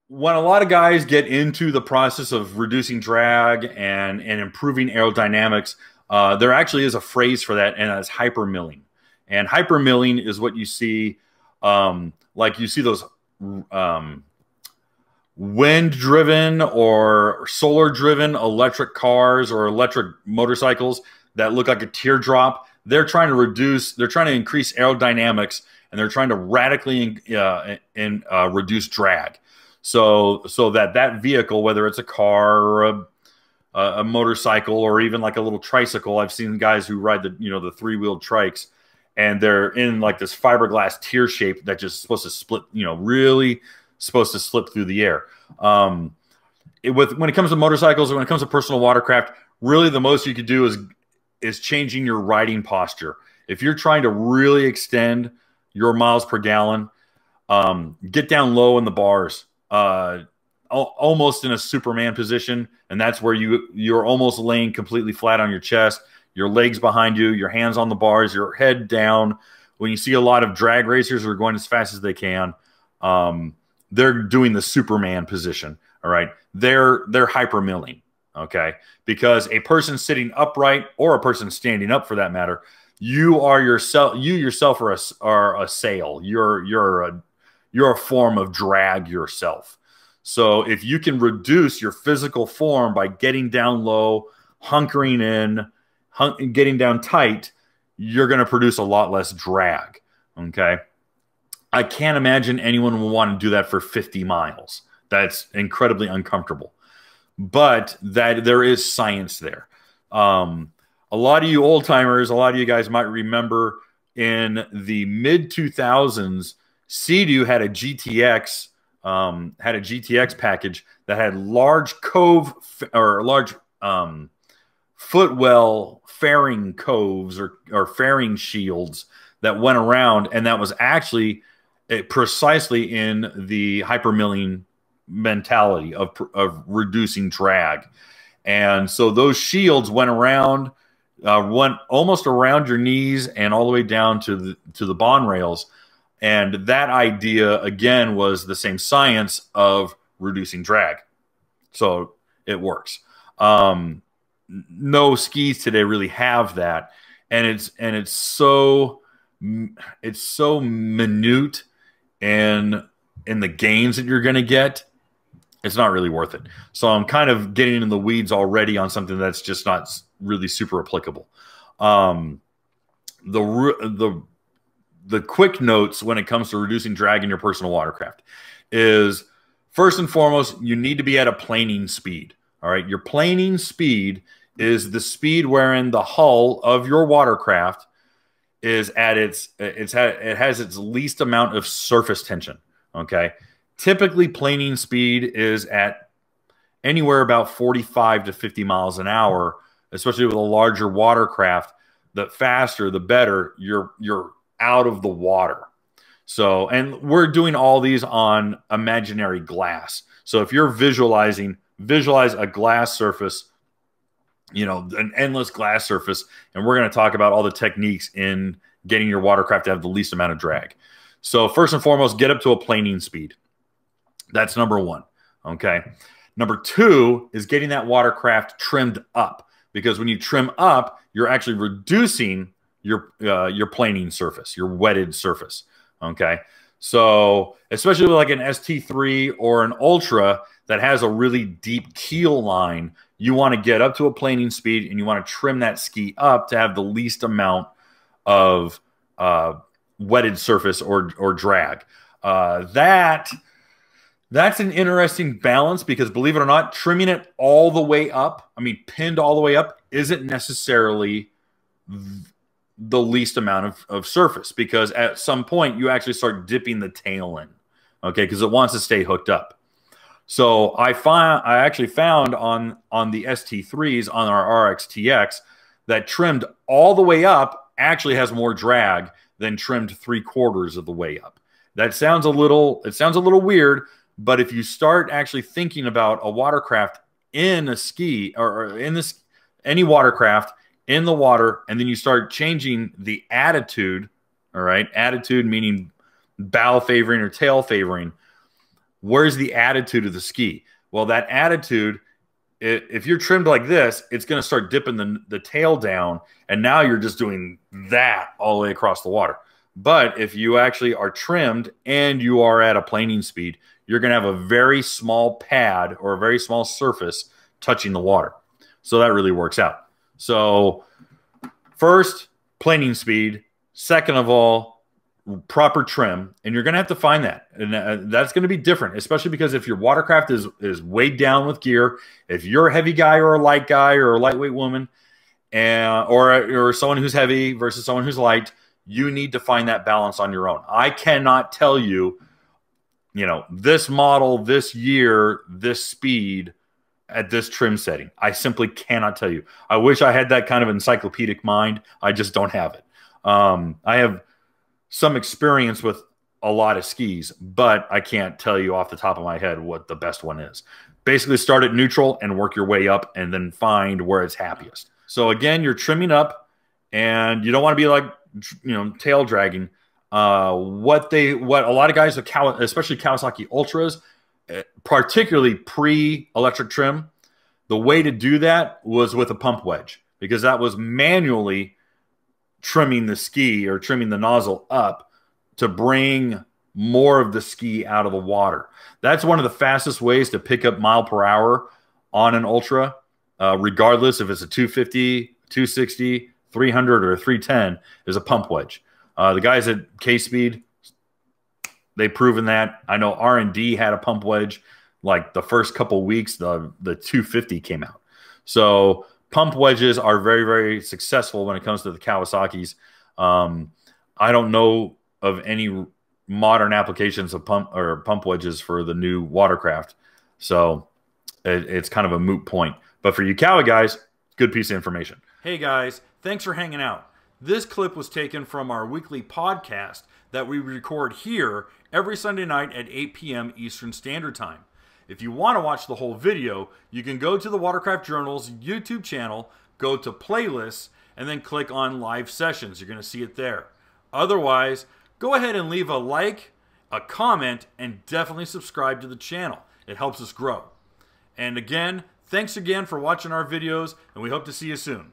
when a lot of guys get into the process of reducing drag and improving aerodynamics, there actually is a phrase for that, and that's hypermilling. And hypermilling is what you see, like you see those wind-driven or solar-driven electric cars or electric motorcycles that look like a teardrop. They're trying to increase aerodynamics, and they're trying to radically reduce drag. So that vehicle, whether it's a car or a motorcycle or even like a little tricycle, I've seen guys who ride the three-wheeled trikes, and they're in like this fiberglass tear shape that just supposed to split, really supposed to slip through the air. When it comes to motorcycles or when it comes to personal watercraft, really the most you could do is changing your riding posture. If you're trying to really extend your miles per gallon, get down low in the bars, almost in a Superman position, and that's where you're almost laying completely flat on your chest, your legs behind you, your hands on the bars, your head down. When you see a lot of drag racers who are going as fast as they can, they're doing the Superman position. All right, they're hypermilling. Okay, because a person sitting upright or a person standing up, for that matter, you yourself are a sail. You're a form of drag yourself. So if you can reduce your physical form by getting down low, hunkering in, getting down tight, you're going to produce a lot less drag. Okay, I can't imagine anyone will want to do that for 50 miles. That's incredibly uncomfortable. But that there is science there. A lot of you old timers, a lot of you guys might remember in the mid 2000s, Sea-Doo had a GTX package that had large cove or large footwell fairing coves or fairing shields that went around, and that was actually precisely in the hypermilling mentality of reducing drag. And so those shields went around, went almost around your knees and all the way down to the bond rails. And that idea, again, was the same science of reducing drag. So it works. No skis today really have that. And it's so minute in the gains that you're going to get. It's not really worth it. So I'm kind of getting in the weeds already on something that's just not really super applicable. The quick notes when it comes to reducing drag in your personal watercraft is, first and foremost, you need to be at a planing speed. All right, your planing speed is the speed wherein the hull of your watercraft is at it has its least amount of surface tension. Okay. Typically, planing speed is at anywhere about 45 to 50 miles an hour, especially with a larger watercraft. The faster, the better. You're out of the water. So, and we're doing all these on imaginary glass. So if you're visualize a glass surface, an endless glass surface, and we're going to talk about all the techniques in getting your watercraft to have the least amount of drag. So first and foremost, get up to a planing speed. That's number one. Okay. Number two is getting that watercraft trimmed up, because when you trim up, you're actually reducing your planing surface, your wetted surface. Okay. So especially with like an ST3 or an Ultra that has a really deep keel line, you want to get up to a planing speed and you want to trim that ski up to have the least amount of wetted surface or drag. That's an interesting balance, because believe it or not, trimming it all the way up, pinned all the way up, isn't necessarily the least amount of surface, because at some point you actually start dipping the tail in, okay, because it wants to stay hooked up. So I actually found on the ST3s on our RXTX that trimmed all the way up actually has more drag than trimmed 3/4 of the way up. It sounds a little weird, but if you start actually thinking about a watercraft in a ski or in any watercraft in the water, and then you start changing the attitude, all right? Attitude meaning bow favoring or tail favoring. where's the attitude of the ski? Well, that attitude, if you're trimmed like this, it's going to start dipping the tail down, and now you're just doing that all the way across the water. But if you actually are trimmed and you are at a planing speed, you're going to have a very small pad or a very small surface touching the water. So that really works out. So first, planing speed. Second of all, proper trim. And you're going to have to find that. And that's going to be different, especially because if your watercraft is weighed down with gear, if you're a heavy guy or a light guy or a lightweight woman, or someone who's heavy versus someone who's light, you need to find that balance on your own. I cannot tell you, this model, this year, this speed at this trim setting. I simply cannot tell you. I wish I had that kind of encyclopedic mind. I just don't have it. I have some experience with a lot of skis, but I can't tell you off the top of my head what the best one is. Basically start at neutral and work your way up and then find where it's happiest. So again, you're trimming up and you don't want to be like, tail dragging. What a lot of guys, especially Kawasaki Ultras, particularly pre-electric trim, the way to do that was with a pump wedge, because that was manually trimming the ski or trimming the nozzle up to bring more of the ski out of the water. That's one of the fastest ways to pick up mile per hour on an Ultra, regardless if it's a 250, 260, 300, or 310, is a pump wedge. The guys at K-Speed, they've proven that. I know R&D had a pump wedge. Like the first couple weeks, the 250 came out. So pump wedges are very, very successful when it comes to the Kawasaki's. I don't know of any modern applications of pump wedges for the new Watercraft. So it's kind of a moot point. But for you Kawa guys, good piece of information. Hey guys, thanks for hanging out. This clip was taken from our weekly podcast that we record here every Sunday night at 8 p.m. Eastern Standard Time. If you want to watch the whole video, you can go to the Watercraft Journal's YouTube channel, go to playlists, and then click on live sessions. You're going to see it there. Otherwise, go ahead and leave a like, a comment, and definitely subscribe to the channel. It helps us grow. And again, thanks again for watching our videos, and we hope to see you soon.